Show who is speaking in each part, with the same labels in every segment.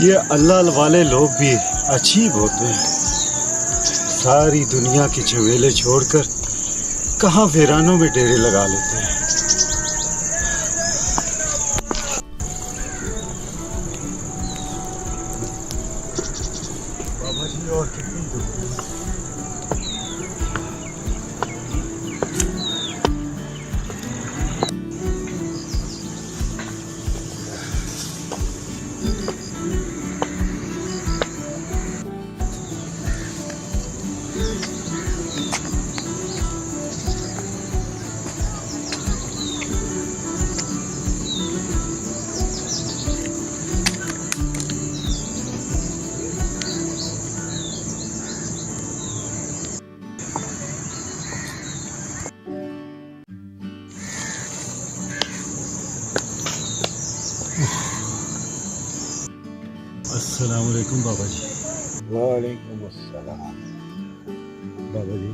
Speaker 1: ये अल्लाह वाले लोग भी अजीब होते हैं। सारी दुनिया की झमेले छोड़कर कहाँ वीरानों में डेरे लगा लेते हैं। बाबा जी और कितनी दूर है? अस्सलाम वालेकुम बाबा जी।
Speaker 2: वालेकुम अस्सलाम।
Speaker 1: बाबा जी,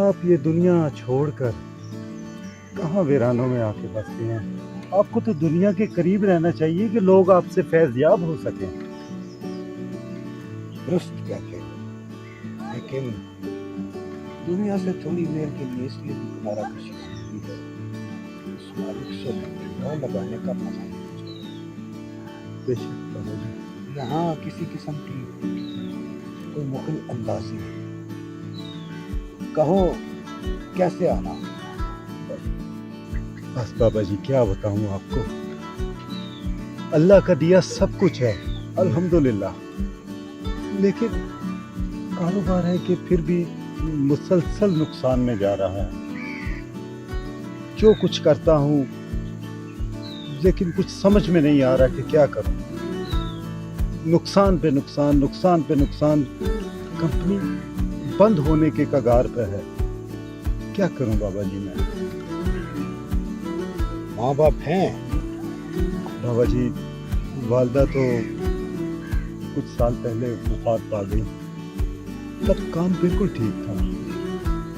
Speaker 1: आप ये दुनिया छोड़कर कहाँ वीरानों में आके बसते हैं। आपको तो दुनिया के करीब रहना चाहिए कि लोग आपसे फैज़याब हो सकें।
Speaker 2: दुरुस्त कहते हो, लेकिन दुनिया से थोड़ी देर के लिए इसलिए भी तुम्हारा खुशी है उस मालिक से न लगाने का मजा नहीं।
Speaker 1: बेशक बाबा जी।
Speaker 2: यहाँ किसी किस्म की कोई मुखल अंदाजी है। कहो कैसे आना?
Speaker 1: बस बाबा जी क्या बताऊं आपको, अल्लाह का दिया सब कुछ है अल्हम्दुलिल्लाह, लेकिन कारोबार है कि फिर भी मुसलसल नुकसान में जा रहा है। जो कुछ करता हूँ लेकिन कुछ समझ में नहीं आ रहा कि क्या करूं। नुकसान पे नुकसान, नुकसान पे नुकसान। कंपनी बंद होने के कगार पे है। क्या करूं बाबा जी मैं?
Speaker 2: माँ बाप हैं?
Speaker 1: बाबा जी, वालदा तो कुछ साल पहले वफात पा गई। तब काम बिल्कुल ठीक था,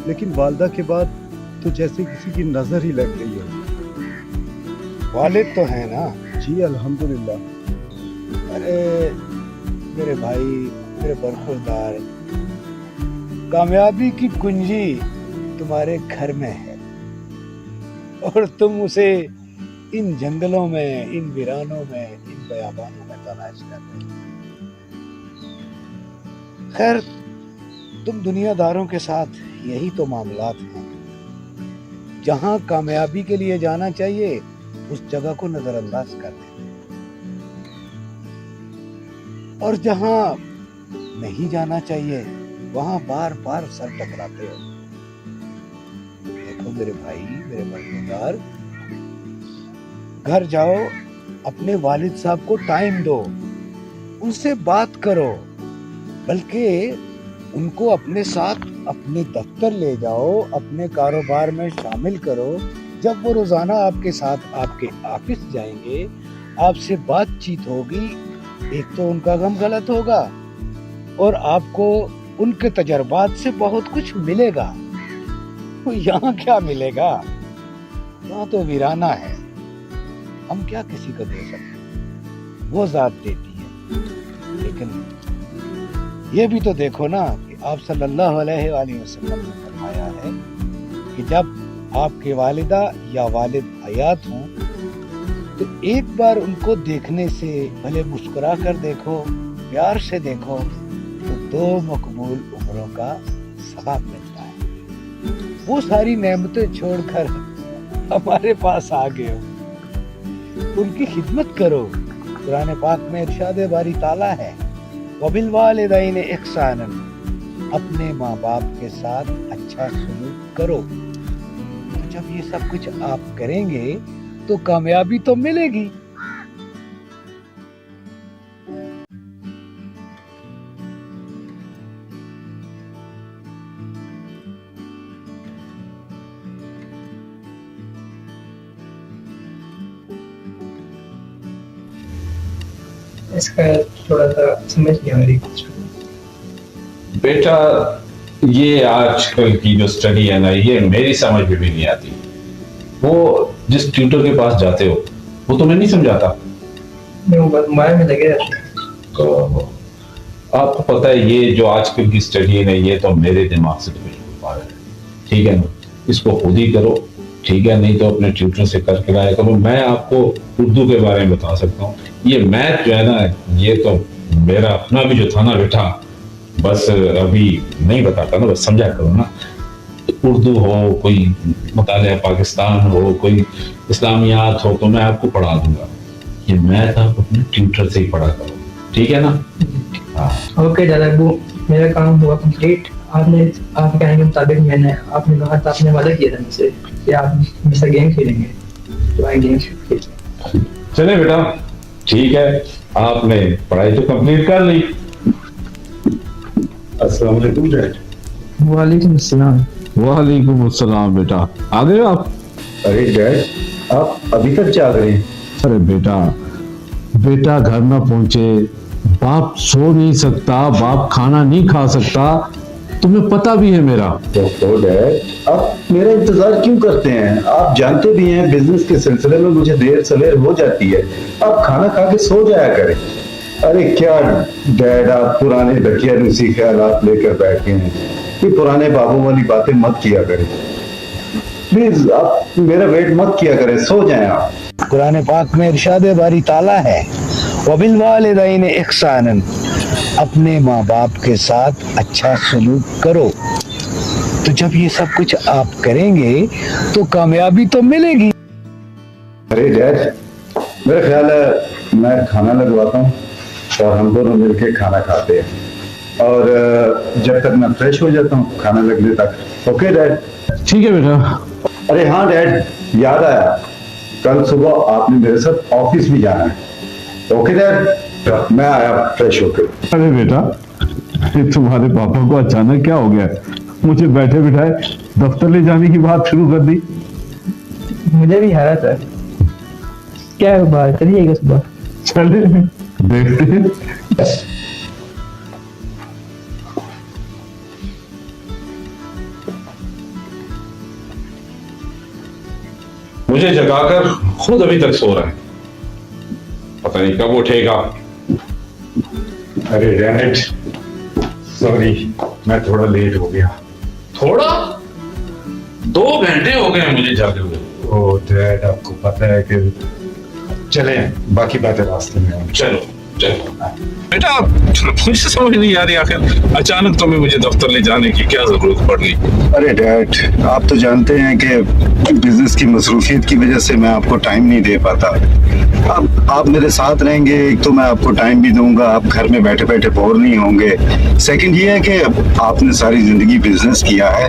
Speaker 1: लेकिन वालदा के बाद तो जैसे किसी की नजर ही लग गई हो।
Speaker 2: वालिद तो है ना?
Speaker 1: जी अल्हम्दुलिल्लाह।
Speaker 2: अरे मेरे भाई, मेरे बरखुरदार, कामयाबी की कुंजी तुम्हारे घर में है और तुम उसे इन जंगलों में, इन वीरानों में, इन बयाबानों में तलाश कर रहे हो। खैर, तुम दुनियादारों के साथ यही तो मामलात हैं। जहां कामयाबी के लिए जाना चाहिए उस जगह को नजरअंदाज कर देते हैं, और जहां नहीं जाना चाहिए वहां बार बार सर टकराते हो। देखो मेरे भाई, मेरे बरखुरदार, घर जाओ, अपने वालिद साहब को टाइम दो, उनसे बात करो, बल्कि उनको अपने साथ अपने दफ्तर ले जाओ, अपने कारोबार में शामिल करो। जब वो रोजाना आपके साथ आपके ऑफिस जाएंगे, आपसे बातचीत होगी, एक तो उनका गम गलत होगा और आपको उनके तजर्बात से बहुत कुछ मिलेगा। तो यहाँ क्या मिलेगा? यहाँ तो वीराना है। हम क्या किसी को दे सकते? वो जात देती है। लेकिन ये भी तो देखो ना कि आप सल्लल्लाहु अलैहि वसल्लम ने फरमाया है कि जब आपके वालिदा या वालिद हयात हों तो एक बार उनको देखने से, भले मुस्कुरा कर देखो, प्यार से देखो, तो 2 मकबूल उम्रों का सवाब मिलता है। वो सारी नेमतें छोड़कर हमारे पास आ गए हो, उनकी खिदमत करो। कुरान पाक में इरशाद बारी ताला है, वबिल वालिदैन इहसानन, अपने माँ बाप के साथ अच्छा सलूक करो। तो जब ये सब कुछ आप करेंगे तो कामयाबी तो मिलेगी।
Speaker 3: इसका थोड़ा सा समझ नहीं आ रही कुछ।
Speaker 4: बेटा, ये आजकल की जो स्टडी है ना, ये मेरी समझ में भी नहीं आती। वो जिस ट्यूटर के पास जाते हो वो तुम्हें नहीं समझाता,
Speaker 3: नहीं, वो बस मोबाइल में लगे रहते हैं।
Speaker 4: तो आपको पता है ये जो आजकल की स्टडी है ना, ये तो मेरे दिमाग से तो बिल्कुल बाहर है। ठीक है ना, इसको खुद ही करो, ठीक है, नहीं तो अपने ट्यूटर से करके लाया करो। मैं आपको उर्दू के बारे में बता सकता हूँ, ये मैथ जो है ना, ये तो मेरा अपना भी जो था ना बेटा, बस अभी नहीं बताता ना, बस समझा करो ना। उर्दू हो, कोई मुताले पाकिस्तान हो, कोई इस्लामियात हो, तो मैं आपको पढ़ा दूंगा। ये मैथ आप अपने ट्यूटर से ही पढ़ा करो, ठीक है ना? हाँ।
Speaker 3: ओके दादा अब्बू, मेरा काम हुआ कंप्लीट। आपने आपके कहने के मुताबिक आपने कहा था, आपने वादा किया था मुझसे कि आप मेरे साथ गेम खेलेंगे, तो आई गेम खेल।
Speaker 4: चले बेटा, ठीक है, आपने पढ़ाई तो कंप्लीट कर ली। अस्सलाम वालेकुम डैड।
Speaker 3: वालेकुम अस्सलाम।
Speaker 4: वालेकुम अस्सलाम बेटा, आ गए आप?
Speaker 1: अरे डैड, आप अभी तक जाग रहे हैं?
Speaker 4: अरे बेटा, बेटा घर ना पहुंचे, बाप सो नहीं सकता, बाप खाना नहीं खा सकता, तुम्हें पता भी है मेरा।
Speaker 1: तो डैड, आप मेरा इंतजार क्यों करते हैं? आप जानते भी हैं बिजनेस के सिलसिले में मुझे देर सवेर हो जाती है। आप खाना खा के सो जाया करें। अरे क्या डैड, आप पुराने दकियानूसी ख्यालात लेकर बैठे हैं। ये पुराने बाबू वाली बातें मत किया करें प्लीज। आप मेरा वेट मत किया करें, सो जाएं आप।
Speaker 2: कुरान पाक में इरशाद बारी ताला है, वबिल वालिदैन इहसानन, अपने माँ बाप के साथ अच्छा सलूक करो। तो जब ये सब कुछ आप करेंगे तो कामयाबी तो मिलेगी।
Speaker 1: अरे डैड, मेरा ख्याल है मैं खाना लगवाता हूँ और हम दोनों मिलके खाना खाते हैं, और जब तक मैं फ्रेश हो जाता हूँ खाना लगने तक। Okay dad?
Speaker 4: ठीक है बेटा।
Speaker 1: अरे हाँ डैड, याद आया, कल सुबह आपने मेरे साथ ऑफिस भी जाना है। ओके डैड, मैं आया फ्रेश होकर।
Speaker 4: अरे बेटा, ये तुम्हारे पापा को अचानक क्या हो गया? मुझे बैठे बिठाए दफ्तर ले जाने की बात शुरू कर दी।
Speaker 3: मुझे भी हैरत है, क्या है बात? चलिएगा सुबह।
Speaker 4: चले देखते हैं। मुझे जगाकर खुद अभी तक सो रहा है, पता नहीं कब उठेगा।
Speaker 1: अरे डैड, सॉरी, मैं थोड़ा लेट हो गया।
Speaker 4: थोड़ा 2 घंटे हो गए मुझे जागे हुए।
Speaker 1: ओ डैड, आपको पता है कि चले बाकी बातें रास्ते में होंगी।
Speaker 4: चलो चलो बेटा, मुझे समझ नहीं आ रही आखिर अचानक तुम्हें मुझे दफ्तर ले जाने की क्या जरूरत पड़ गई?
Speaker 1: अरे डैड, आप तो जानते हैं कि बिजनेस की मसरूफियत की वजह से मैं आपको टाइम नहीं दे पाता। अब आप मेरे साथ रहेंगे, एक तो मैं आपको टाइम भी दूंगा, आप घर में बैठे बैठे बोर नहीं होंगे। सेकंड ये है कि आपने सारी जिंदगी बिजनेस किया है,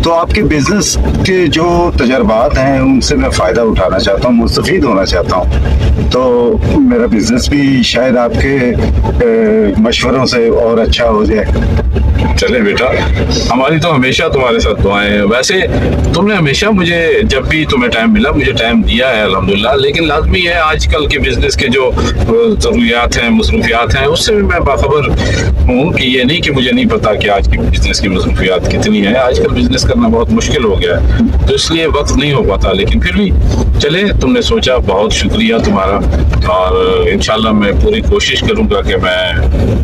Speaker 1: तो आपके बिजनेस के जो तजर्बात हैं उनसे मैं फ़ायदा उठाना चाहता हूँ, मुस्तफ़ीद होना चाहता हूँ। तो मेरा बिजनेस भी शायद आपके मशवरों से और अच्छा हो जाए।
Speaker 4: चले बेटा, हमारी तो हमेशा तुम्हारे साथ दुआएं हैं। वैसे तुमने हमेशा मुझे, जब भी तुम्हें टाइम मिला, मुझे टाइम दिया है अल्हम्दुलिल्लाह। लेकिन लाजमी है आजकल के बिजनेस के जो जरूरियात हैं, मसरूफियात हैं, उससे भी मैं बाखबर हूँ कि ये नहीं कि मुझे नहीं पता कि आज की बिजनेस की मसरूफियात कितनी है। आजकल बिजनेस करना बहुत मुश्किल हो गया है, तो इसलिए वक्त नहीं हो पाता। लेकिन फिर भी चले, तुमने सोचा, बहुत शुक्रिया तुम्हारा। और इंशाल्लाह मैं पूरी कोशिश करूंगा कि मैं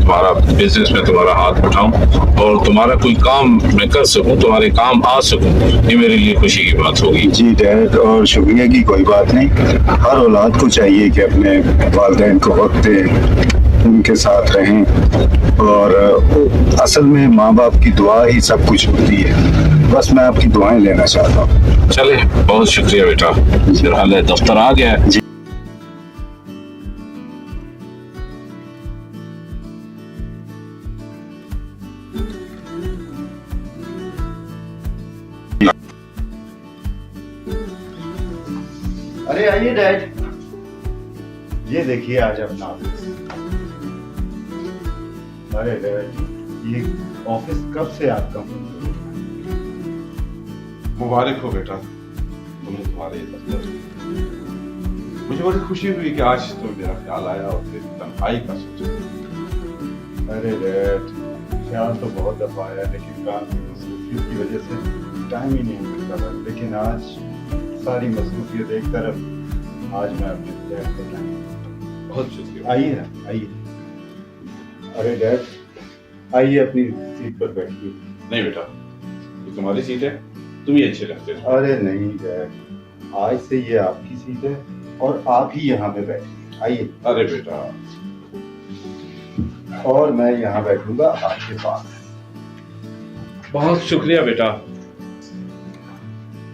Speaker 4: तुम्हारा बिजनेस में तुम्हारा हाथ उठाऊं और तुम्हारा कोई काम मैं कर सकूं, तुम्हारे काम आ सकूं। ये मेरे लिए खुशी की बात होगी।
Speaker 1: जी डैड, और शुक्रिया की कोई बात नहीं। हर औलाद को चाहिए कि अपने वालिदैन को वक्त दे, उनके साथ रहें, और असल में माँ बाप की दुआ ही सब कुछ होती है। बस मैं आपकी दुआएं लेना चाहता हूँ।
Speaker 4: चले, बहुत शुक्रिया बेटा। फिर हाल है, दफ्तर आ गया है।
Speaker 1: जी। अरे आइए डैड, ये देखिए आज अपना ऑफिस। अरे डैड, ये ऑफिस कब से आपका?
Speaker 4: मुबारक हो बेटा तुम्हें तुम्हारे दफ्तर। मुझे बड़ी खुशी हुई कि आज तो मेरा ख्याल आया और फिर तन्हाई का सोचा।
Speaker 1: अरे डैड, ख्याल तो बहुत दफा आया, लेकिन काम की मसरूफियत की वजह से टाइम ही नहीं मिलता था। लेकिन आज सारी मसरूफियत एक तरफ, आज मैं अपने डैड को टाइम।
Speaker 4: बहुत शुक्रिया।
Speaker 1: आइए ना, आइए। अरे डैड, आइए अपनी सीट पर बैठिए।
Speaker 4: नहीं बेटा, ये तुम्हारी सीट है, तुम ही अच्छे लगते हो।
Speaker 1: अरे नहीं डैड, आज से ये आपकी सीट है और आप ही यहाँ पे बैठिए। आइए।
Speaker 4: अरे बेटा,
Speaker 1: और मैं यहाँ बैठूंगा आपके पास।
Speaker 4: बहुत शुक्रिया बेटा।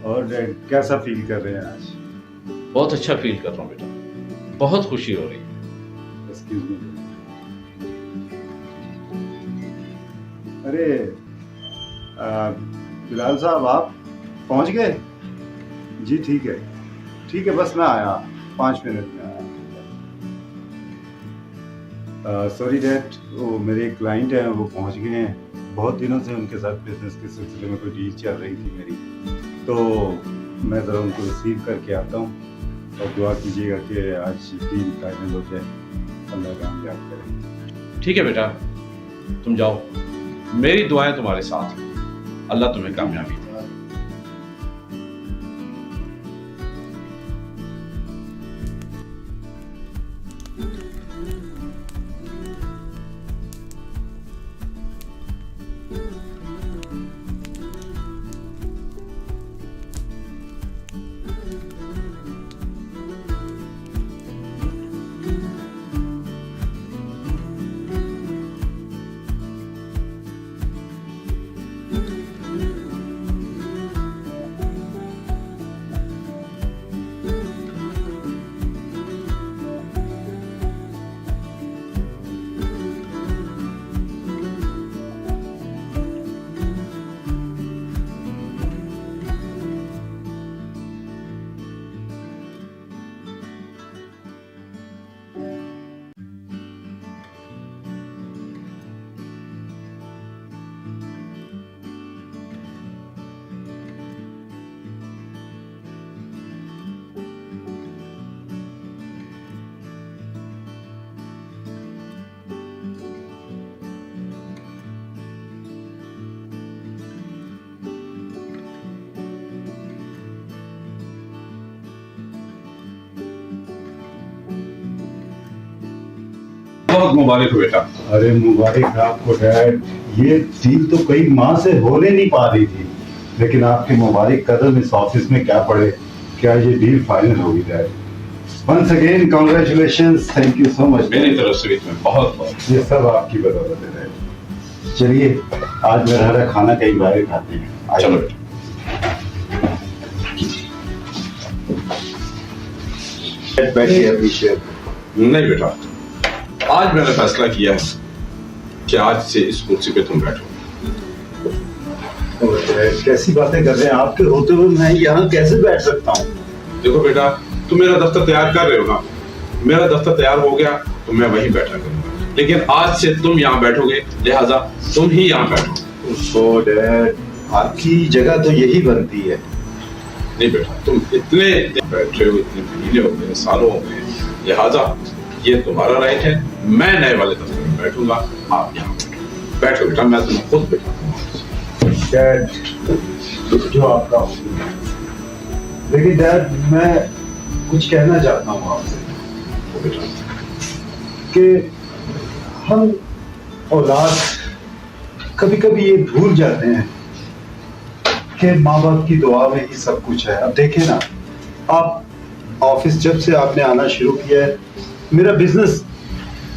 Speaker 1: और डैड कैसा फील कर रहे हैं आज?
Speaker 4: बहुत अच्छा फील कर रहा हूँ बेटा, बहुत खुशी हो रही है।
Speaker 1: Excuse me. अरे बिलाल साहब, आप पहुंच गए? जी ठीक है, ठीक है, बस मैं आया, 5 मिनट में आया। सॉरी डैड, वो मेरे एक क्लाइंट हैं, वो पहुंच गए हैं। बहुत दिनों से उनके साथ बिजनेस के सिलसिले में कोई डील चल रही थी मेरी, तो मैं ज़रा उनको रिसीव करके आता हूँ। और दुआ कीजिएगा कि आज डील फाइनल हो जाए, अल्लाह कामयाब करे।
Speaker 4: ठीक है बेटा, तुम जाओ, मेरी दुआएं तुम्हारे साथ हैं, अल्लाह तुम्हें कामयाबी दे। बहुत मुबारक हो बेटा।
Speaker 1: अरे मुबारक आपको डैड, ये डील तो कई माह से होने नहीं पा रही थी, लेकिन आपके मुबारक कदम इस ऑफिस में क्या पड़े, क्या ये डील फाइनल होगी dad. Once again congratulations, thank you so much.
Speaker 4: मेरी तरफ से भी तुम्हें बहुत बहुत।
Speaker 1: ये सब आपकी बदौलत है डैड। चलिए आज मेरा हरा खाना कहीं बाहर खाते हैं। आइए।
Speaker 4: चलो बेटा।
Speaker 1: बैठिए अभिषेक।
Speaker 4: नहीं बेटा, आज मैंने फैसला किया है कि आज से इस कुर्सी पे तुम बैठो।
Speaker 1: कैसी बातें कर रहे हैं, आपके होते हुए मैं यहाँ कैसे बैठ सकता हूँ?
Speaker 4: देखो बेटा, तुम मेरा दफ्तर तैयार कर रहे हो ना, मेरा दफ्तर तैयार हो गया तो मैं वहीं बैठा करूंगा, लेकिन आज से तुम यहाँ बैठोगे, लिहाजा तुम ही यहाँ बैठो।
Speaker 1: सो डैड, आपकी जगह तो यही बनती है।
Speaker 4: नहीं बेटा, तुम इतने दिन बैठे हो, इतने महीने हो गए, सालों हो गए, लिहाजा ये तुम्हारा राइट है। मैं नए वाले दफ्तर में बैठूंगा, आप यहाँ बैठो बेटा, मैं तुम्हें खुद बैठा।
Speaker 1: डैड जो आपका हुक्म है, लेकिन डैड मैं कुछ कहना चाहता हूँ आपसे कि हम औलाद कभी कभी ये भूल जाते हैं कि माँ बाप की दुआ में ही सब कुछ है। अब देखें ना, आप ऑफिस जब से आपने आना शुरू किया है, मेरा बिजनेस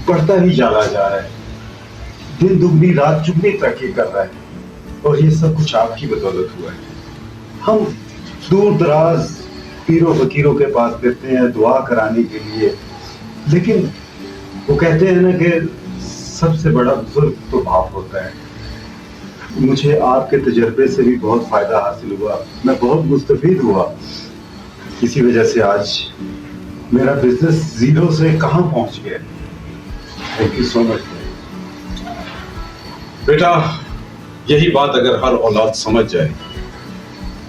Speaker 1: बढ़ता ही चला जा रहा है, दिन दुगनी रात चुगनी तरक्की कर रहा है, और ये सब कुछ आपकी बदौलत हुआ है। हम दूर दराज पीरों फकीरों के पास फिरते हैं दुआ कराने के लिए, लेकिन वो कहते हैं ना कि सबसे बड़ा बुजुर्ग तो बाप होता है। मुझे आपके तजर्बे से भी बहुत फायदा हासिल हुआ, मैं बहुत मुस्तफीद हुआ। इसी वजह से आज मेरा बिजनेस जीरो से कहाँ पहुंच गया। थैंक यू सो मच
Speaker 4: बेटा। यही बात अगर हर औलाद समझ जाए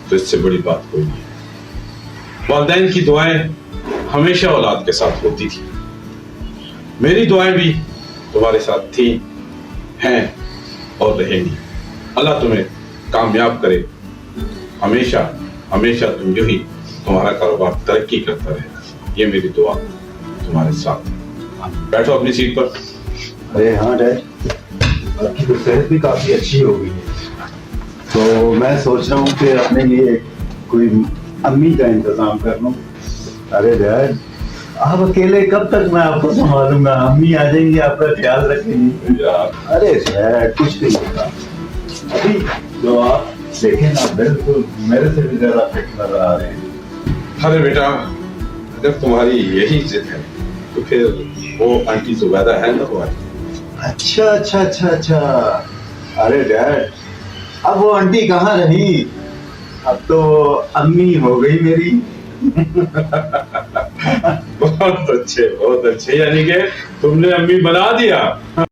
Speaker 4: तो इससे बड़ी बात कोई नहीं है। वालिदैन की दुआएं हमेशा औलाद के साथ होती थी, मेरी दुआएं भी तुम्हारे साथ थी, हैं और रहेंगी। अल्लाह तुम्हें कामयाब करे, हमेशा हमेशा तुम जो ही तुम्हारा कारोबार तरक्की करता रहेगा, ये मेरी दुआ तुम्हारे साथ है। बैठो अपनी सीट पर।
Speaker 1: अरे हाँ डैड, आपकी तो सेहत भी काफी अच्छी हो गई है, तो मैं सोच रहा हूँ कि अपने लिए कोई अम्मी का इंतजाम कर लूँ। अरे डैड, आप अकेले कब तक मैं आपको संभालूंगा, अम्मी आ जाएंगी, आपका ख्याल रखेंगी। अरे डैड कुछ नहीं होता, अभी जो आप देखें ना, बिल्कुल मेरे से भी ज्यादा फिट नजर आ रहे हैं।
Speaker 4: अरे बेटा, अगर तुम्हारी यही जिद है तो फिर वो आंटी जुबैदा है ना तुम्हारी।
Speaker 1: अच्छा अच्छा अच्छा अच्छा, अरे डैड अब वो आंटी कहाँ रही, अब तो अम्मी हो गई मेरी।
Speaker 4: बहुत अच्छे, यानी कि तुमने अम्मी बना दिया।